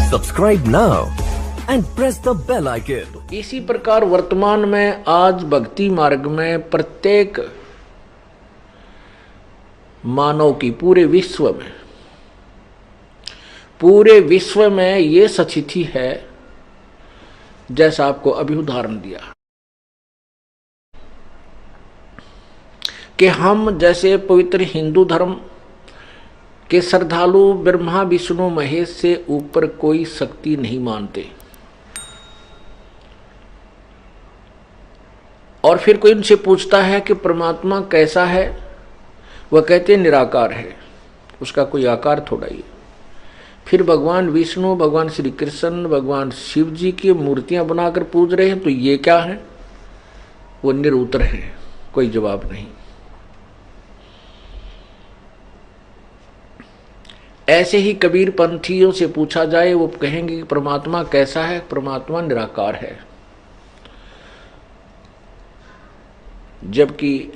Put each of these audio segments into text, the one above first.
Subscribe now and press the bell icon. इसी प्रकार वर्तमान में आज भक्ति मार्ग में प्रत्येक मानव की पूरे विश्व में ये स्थिति है जैसा आपको अभी उदाहरण दिया कि हम जैसे पवित्र हिंदू धर्म के श्रद्धालु ब्रह्मा विष्णु महेश से ऊपर कोई शक्ति नहीं मानते, और फिर कोई उनसे पूछता है कि परमात्मा कैसा है, वह कहते निराकार है, उसका कोई आकार थोड़ा ही। फिर भगवान विष्णु, भगवान श्री कृष्ण, भगवान शिव जी की मूर्तियां बनाकर पूज रहे हैं, तो ये क्या है? वो निरुत्तर है, कोई जवाब नहीं। ऐसे ही कबीर पंथियों से पूछा जाए, वो कहेंगे कि परमात्मा कैसा है? परमात्मा निराकार है। जबकि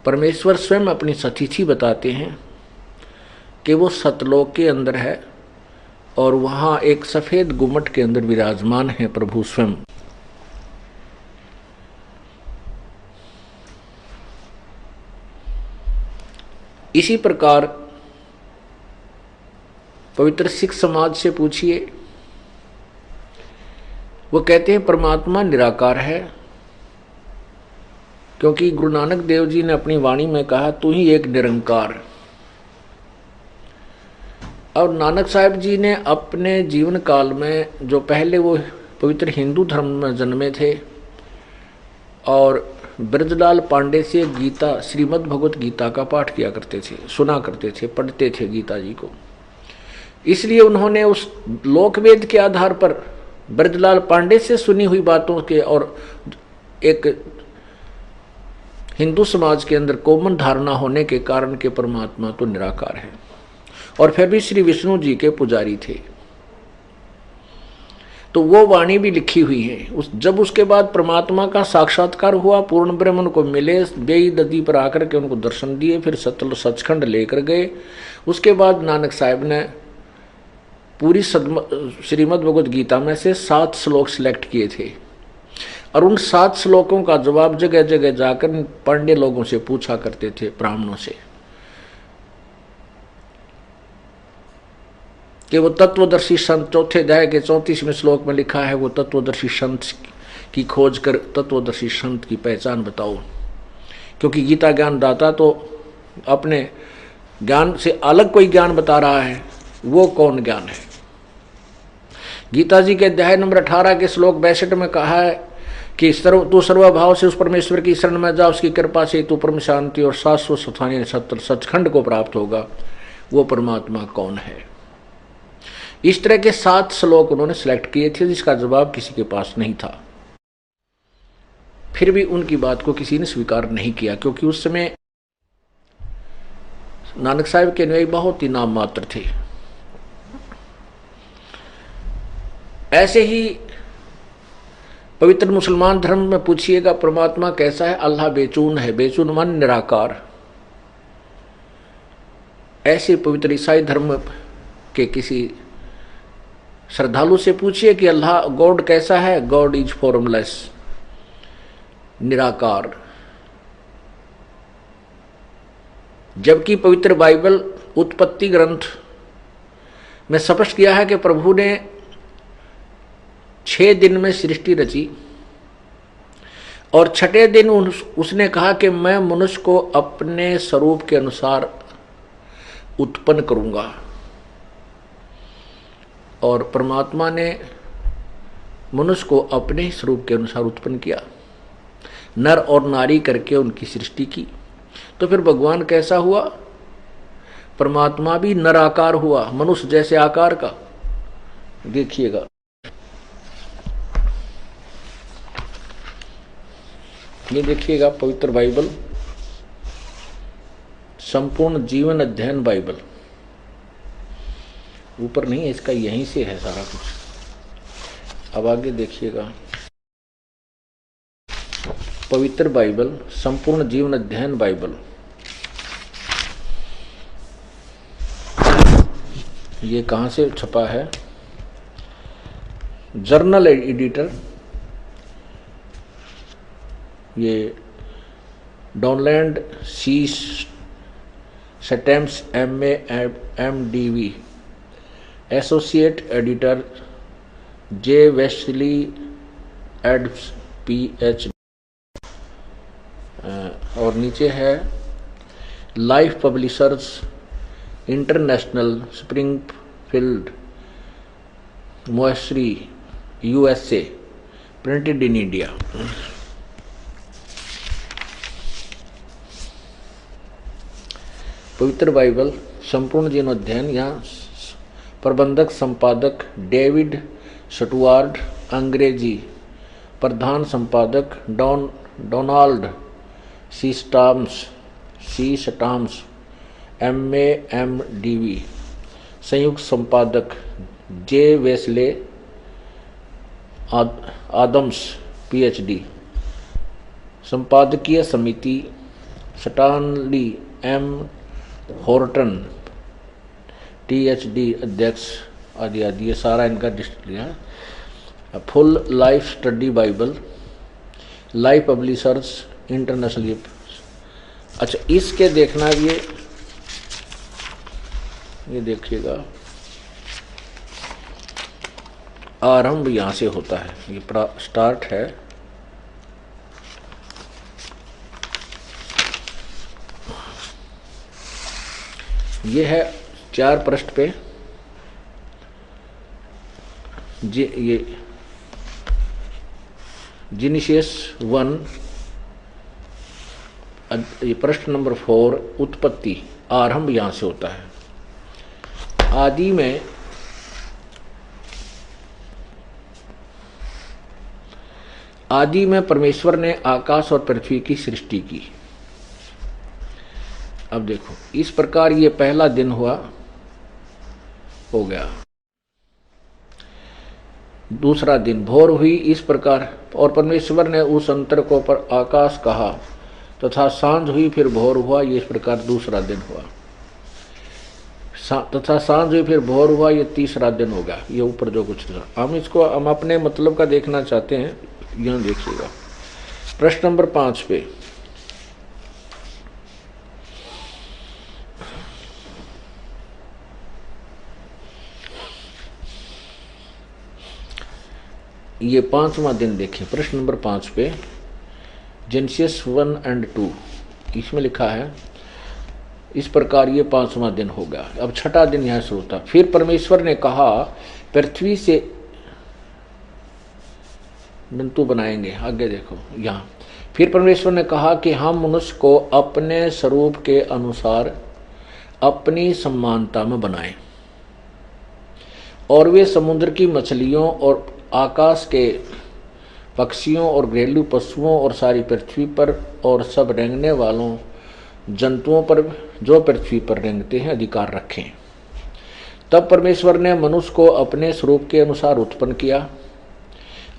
परमेश्वर स्वयं अपनी स्थिति बताते हैं कि वो सतलोक के अंदर है और वहां एक सफेद गुम्मट के अंदर विराजमान है प्रभु स्वयं। इसी प्रकार पवित्र सिख समाज से पूछिए, वो कहते हैं परमात्मा निराकार है, क्योंकि गुरु नानक देव जी ने अपनी वाणी में कहा तू ही एक निरंकार। और नानक साहब जी ने अपने जीवन काल में, जो पहले वो पवित्र हिंदू धर्म में जन्मे थे और ब्रजलाल पांडे से गीता, श्रीमद् भगवत गीता का पाठ किया करते थे, सुना करते थे, पढ़ते थे गीता जी को, इसलिए उन्होंने उस लोकवेद के आधार पर ब्रजलाल पांडे से सुनी हुई बातों के और एक हिंदू समाज के अंदर कॉमन धारणा होने के कारण के परमात्मा तो निराकार है, और फिर भी श्री विष्णु जी के पुजारी थे, तो वो वाणी भी लिखी हुई है। जब उसके बाद परमात्मा का साक्षात्कार हुआ, पूर्ण ब्रह्म उनको मिले, बेई नदी पर आकर के उनको दर्शन दिए, फिर सचखंड लेकर गए। उसके बाद नानक साहब ने पूरी श्रीमद् भगवत गीता में से 7 श्लोक सिलेक्ट किए थे, और उन 7 श्लोकों का जवाब जगह जगह जाकर पांडे लोगों से पूछा करते थे, ब्राह्मणों से, कि वो तत्वदर्शी संत, चौथे अध्याय के 34वें श्लोक में लिखा है, वो तत्वदर्शी संत की खोज कर तत्वदर्शी संत की पहचान बताओ। क्योंकि गीता ज्ञान दाता तो अपने ज्ञान से अलग कोई ज्ञान बता रहा है, वो कौन ज्ञान है? गीता जी के अध्याय नंबर 18 के श्लोक 62 में कहा है कि तू सर्वभाव से उस परमेश्वर की शरण में जा, उसकी कृपा से तू परम शांति और शाश्वत स्थानीय सचखंड को प्राप्त होगा। वो परमात्मा कौन है? इस तरह के 7 श्लोक उन्होंने सिलेक्ट किए थे, जिसका जवाब किसी के पास नहीं था। फिर भी उनकी बात को किसी ने स्वीकार नहीं किया, क्योंकि उस समय नानक साहब के अनुयायी बहुत ही नाम मात्र थे। ऐसे ही पवित्र मुसलमान धर्म में पूछिएगा परमात्मा कैसा है? अल्लाह बेचून है, बेचून मन निराकार। ऐसे पवित्र ईसाई धर्म के किसी श्रद्धालु से पूछिए कि अल्लाह गॉड कैसा है? गॉड इज फॉर्मलेस, निराकार। जबकि पवित्र बाइबल उत्पत्ति ग्रंथ में स्पष्ट किया है कि प्रभु ने 6 दिन में सृष्टि रची, और 6ठे दिन उसने कहा कि मैं मनुष्य को अपने स्वरूप के अनुसार उत्पन्न करूंगा। और परमात्मा ने मनुष्य को अपने स्वरूप के अनुसार उत्पन्न किया, नर और नारी करके उनकी सृष्टि की। तो फिर भगवान कैसा हुआ? परमात्मा भी नराकार हुआ, मनुष्य जैसे आकार का। देखिएगा, ये देखिएगा पवित्र बाइबल, संपूर्ण जीवन अध्ययन बाइबल, ऊपर नहीं है इसका, यहीं से है सारा कुछ। अब आगे देखिएगा, पवित्र बाइबल, संपूर्ण जीवन अध्ययन बाइबल, ये कहाँ से छपा है? जर्नल एडिटर, ये Donald C Stamps MAMDV, associate editor J Wesley Adams PhD, और नीचे है Life Publishers International Springfield Missouri USA, printed in India. पवित्र बाइबल संपूर्ण जीवन अध्ययन, यहाँ प्रबंधक संपादक डेविड स्टुअर्ट, अंग्रेजी प्रधान संपादक डोनाल्ड सी स्टाम्स MAMDV, संयुक्त संपादक जे वेस्ले आदम्स PhD, संपादकीय समिति स्टानली M हॉर्टन THD अध्यक्ष, आदि आदि। ये सारा इनका लिस्ट लिया। Full life study Bible, life Publishers international. अच्छा, इसके देखना ये देखिएगा, आरंभ यहाँ से होता है, ये स्टार्ट है। ये है 4 पृष्ठ पे, ये जेनेसिस 1, ये पृष्ठ नंबर 4, उत्पत्ति, आरंभ यहां से होता है। आदि में परमेश्वर ने आकाश और पृथ्वी की सृष्टि की। अब देखो, इस प्रकार ये पहला दिन हो गया। दूसरा दिन, भोर हुई इस प्रकार, और परमेश्वर ने उस अंतर को पर आकाश कहा, तथा सांझ हुई फिर भोर हुआ, ये इस प्रकार दूसरा दिन हुआ। तथा सांझ हुई फिर भोर हुआ, ये तीसरा दिन होगा। ये ऊपर जो कुछ था, हम अपने मतलब का देखना चाहते हैं, यहां देखिएगा प्रश्न नंबर 5 पे। ये 5वां दिन देखें, प्रश्न नंबर 5 पे, जेनेसिस 1 और 2, इसमें लिखा है इस प्रकार ये 5वां दिन होगा। अब 6ठा दिन यहां से होता। फिर परमेश्वर ने कहा, पृथ्वी से जंतु बनाएंगे। आगे देखो यहाँ, फिर परमेश्वर ने कहा कि हम मनुष्य को अपने स्वरूप के अनुसार अपनी समानता में बनाएं, और वे समुद्र की मछलियों और आकाश के पक्षियों और घरेलू पशुओं और सारी पृथ्वी पर और सब रेंगने वालों जंतुओं पर जो पृथ्वी पर रेंगते हैं अधिकार रखें। तब परमेश्वर ने मनुष्य को अपने स्वरूप के अनुसार उत्पन्न किया।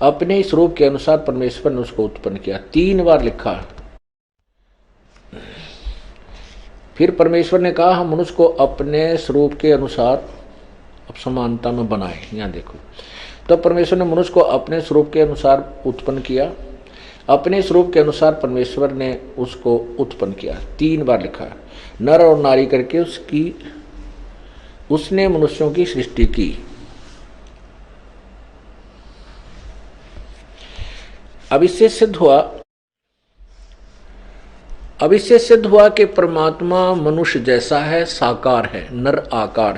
अपने स्वरूप के अनुसार परमेश्वर ने उसको उत्पन्न किया। 3 बार लिखा। फिर परमेश्वर ने कहा, हम मनुष्य को अपने स्वरूप के अनुसार अब समानता में बनाए। यहाँ देखो, तब परमेश्वर ने मनुष्य को अपने स्वरूप के अनुसार उत्पन्न किया। अपने स्वरूप के अनुसार परमेश्वर ने उसको उत्पन्न किया। 3 बार लिखा। नर और नारी करके उसने मनुष्यों की सृष्टि की। अब इससे सिद्ध हुआ कि परमात्मा मनुष्य जैसा है, साकार है, नराकार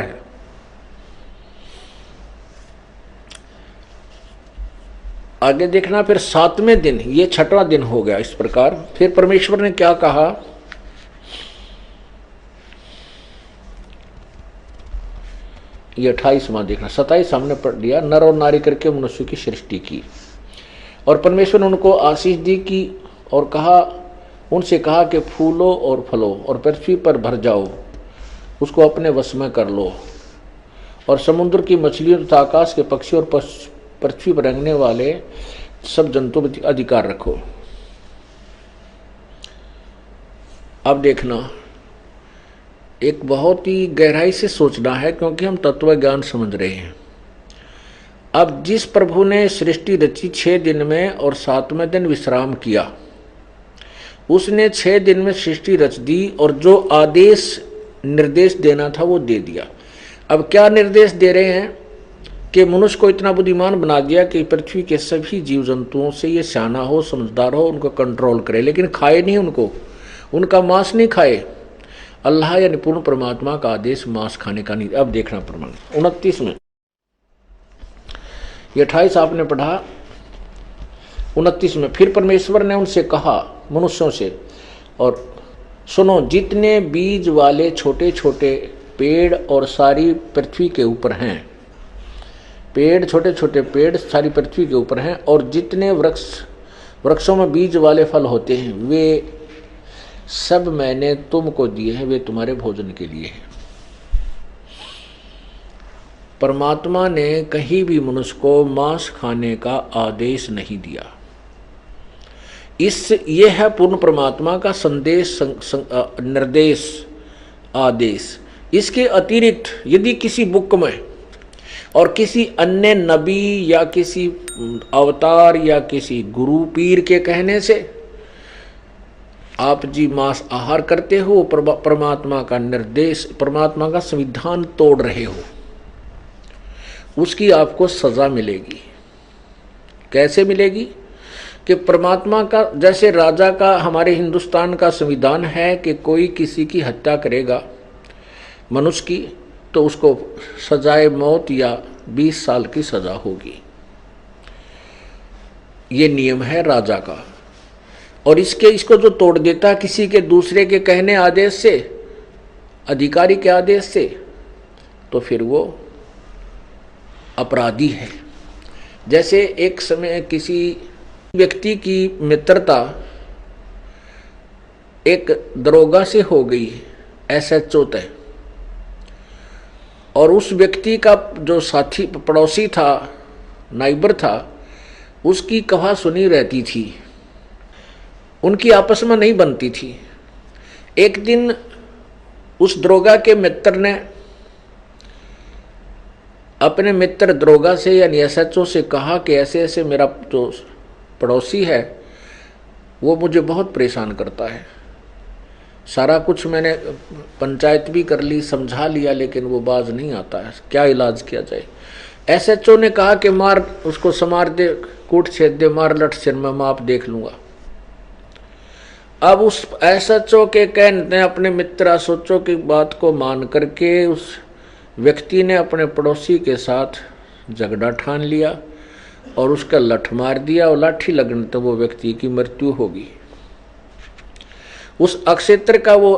है। आगे देखना, फिर 7वें दिन, ये 6ठा दिन हो गया। इस प्रकार फिर परमेश्वर ने क्या कहा, ये 28वां देखना, 27 हमने पढ़ लिया। नर और नारी करके मनुष्य की सृष्टि की, और परमेश्वर ने उनको आशीष दी की, और उनसे कहा कि फूलो और फलो और पृथ्वी पर भर जाओ, उसको अपने वश में कर लो, और समुद्र की मछलियों तथा आकाश के पक्षी और पृथ्वी पर रेंगने वाले सब जंतु पर अधिकार रखो। अब देखना, एक बहुत ही गहराई से सोचना है, क्योंकि हम तत्व ज्ञान समझ रहे हैं। अब जिस प्रभु ने सृष्टि रची 6 दिन में और 7वें दिन विश्राम किया, उसने 6 दिन में सृष्टि रच दी और जो आदेश निर्देश देना था वो दे दिया। अब क्या निर्देश दे रहे हैं कि मनुष्य को इतना बुद्धिमान बना दिया कि पृथ्वी के सभी जीव जंतुओं से ये सियाना हो, समझदार हो, उनको कंट्रोल करे, लेकिन खाए नहीं उनको, उनका मांस नहीं खाए। अल्लाह यानी पूर्ण परमात्मा का आदेश मांस खाने का नहीं। अब देखना प्रमाण 29 में, ये 28 आपने पढ़ा। 29 में फिर परमेश्वर ने उनसे कहा, मनुष्यों से, और सुनो, जितने बीज वाले छोटे छोटे पेड़ और सारी पृथ्वी के ऊपर हैं, पेड़, छोटे छोटे पेड़ सारी पृथ्वी के ऊपर हैं, और जितने वृक्षों में बीज वाले फल होते हैं, वे सब मैंने तुमको दिए हैं, वे तुम्हारे भोजन के लिए हैं। परमात्मा ने कहीं भी मनुष्य को मांस खाने का आदेश नहीं दिया। ये है पूर्ण परमात्मा का संदेश, निर्देश, आदेश। इसके अतिरिक्त यदि किसी बुक में और किसी अन्य नबी या किसी अवतार या किसी गुरु पीर के कहने से आप जी मांस आहार करते हो, परमात्मा का निर्देश, परमात्मा का संविधान तोड़ रहे हो, उसकी आपको सजा मिलेगी। कैसे मिलेगी? कि परमात्मा का, जैसे राजा का, हमारे हिंदुस्तान का संविधान है कि कोई किसी की हत्या करेगा मनुष्य की, तो उसको सजाए मौत या 20 साल की सजा होगी। ये नियम है राजा का। और इसको जो तोड़ देता किसी के दूसरे के कहने आदेश से, अधिकारी के आदेश से, तो फिर वो अपराधी है। जैसे एक समय किसी व्यक्ति की मित्रता एक दरोगा से हो गई, SHO तय, और उस व्यक्ति का जो साथी पड़ोसी था, नाइबर था, उसकी कहा सुनी रहती थी, उनकी आपस में नहीं बनती थी। एक दिन उस दरोगा के मित्र ने अपने मित्र दरोगा से यानी SHO से कहा कि ऐसे ऐसे मेरा जो पड़ोसी है वो मुझे बहुत परेशान करता है, सारा कुछ मैंने पंचायत भी कर ली, समझा लिया, लेकिन वो बाज नहीं आता है, क्या इलाज किया जाए? SHO ने कहा कि मार उसको, समार दे, कूट छेद दे, मार लट सिर में, मैं आप देख लूंगा। अब उस SHO के कहने अपने मित्र SHO की बात को मान करके उस व्यक्ति ने अपने पड़ोसी के साथ झगड़ा ठान लिया और उसका लठ मार दिया, और लाठी लगने तो वो व्यक्ति की मृत्यु होगी। उस अक्षेत्र का वो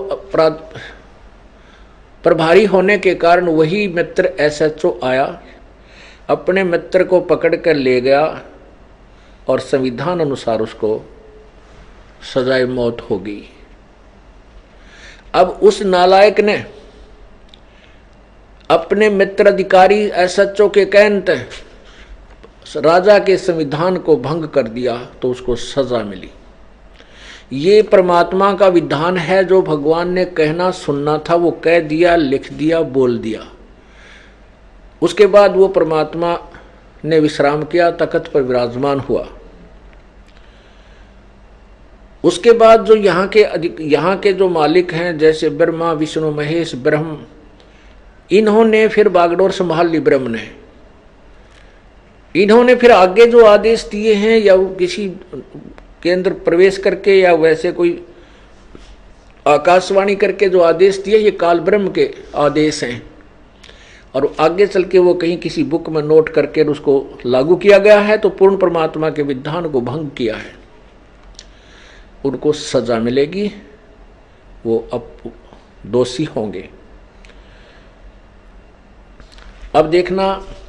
प्रभारी होने के कारण वही मित्र SHO आया, अपने मित्र को पकड़ कर ले गया और संविधान अनुसार उसको सजाए मौत हो गई। अब उस नालायक ने अपने मित्र अधिकारी SHO के कहने राजा के संविधान को भंग कर दिया, तो उसको सजा मिली। ये परमात्मा का विधान है, जो भगवान ने कहना सुनना था वो कह दिया, लिख दिया, बोल दिया। उसके बाद वो परमात्मा ने विश्राम किया, तख्त पर विराजमान हुआ। उसके बाद जो यहाँ के जो मालिक हैं, जैसे ब्रह्मा, विष्णु, महेश, ब्रह्म, इन्होंने फिर बागडोर संभाल ली। ब्रह्म ने, इन्होंने फिर आगे जो आदेश दिए हैं, या किसी के अंदर प्रवेश करके या वैसे कोई आकाशवाणी करके जो आदेश दिए, ये काल ब्रह्म के आदेश हैं, और आगे चल के वो कहीं किसी बुक में नोट करके उसको लागू किया गया है, तो पूर्ण परमात्मा के विधान को भंग किया है, उनको सजा मिलेगी, वो अब दोषी होंगे। अब देखना,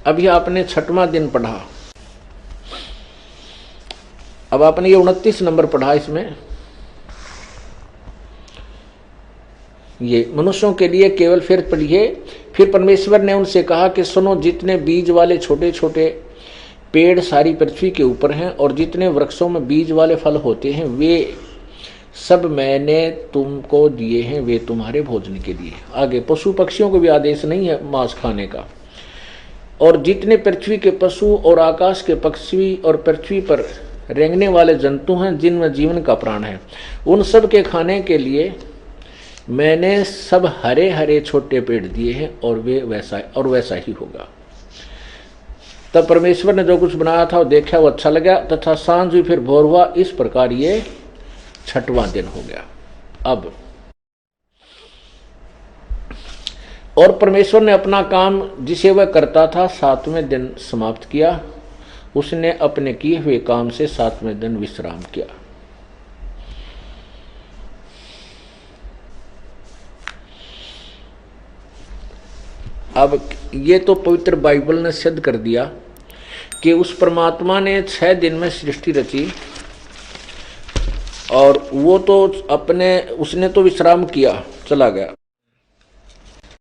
अभी आपने 6वां दिन पढ़ा, अब आपने ये 29 नंबर पढ़ा। इसमें ये मनुष्यों के लिए केवल फिर पढ़िए। फिर परमेश्वर ने उनसे कहा कि सुनो, जितने बीज वाले छोटे छोटे पेड़ सारी पृथ्वी के ऊपर हैं, और जितने वृक्षों में बीज वाले फल होते हैं, वे सब मैंने तुमको दिए हैं, वे तुम्हारे भोजन के लिए। आगे पशु पक्षियों को भी आदेश नहीं है मांस खाने का। और जितने पृथ्वी के पशु और आकाश के पक्षी और पृथ्वी पर रेंगने वाले जंतु हैं जिनमें जीवन का प्राण है, उन सब के खाने के लिए मैंने सब हरे हरे छोटे पेड़ दिए हैं, और वैसा ही होगा। तब परमेश्वर ने जो कुछ बनाया था वो देखा, वो अच्छा लगा, तथा सांझ हुई फिर भोर हुआ। इस प्रकार ये 6वां दिन हो गया। अब और परमेश्वर ने अपना काम जिसे वह करता था 7वें दिन समाप्त किया। उसने अपने किए हुए काम से 7वें दिन विश्राम किया। अब ये तो पवित्र बाइबल ने सिद्ध कर दिया कि उस परमात्मा ने 6 दिन में सृष्टि रची, और वो तो उसने तो विश्राम किया, चला गया।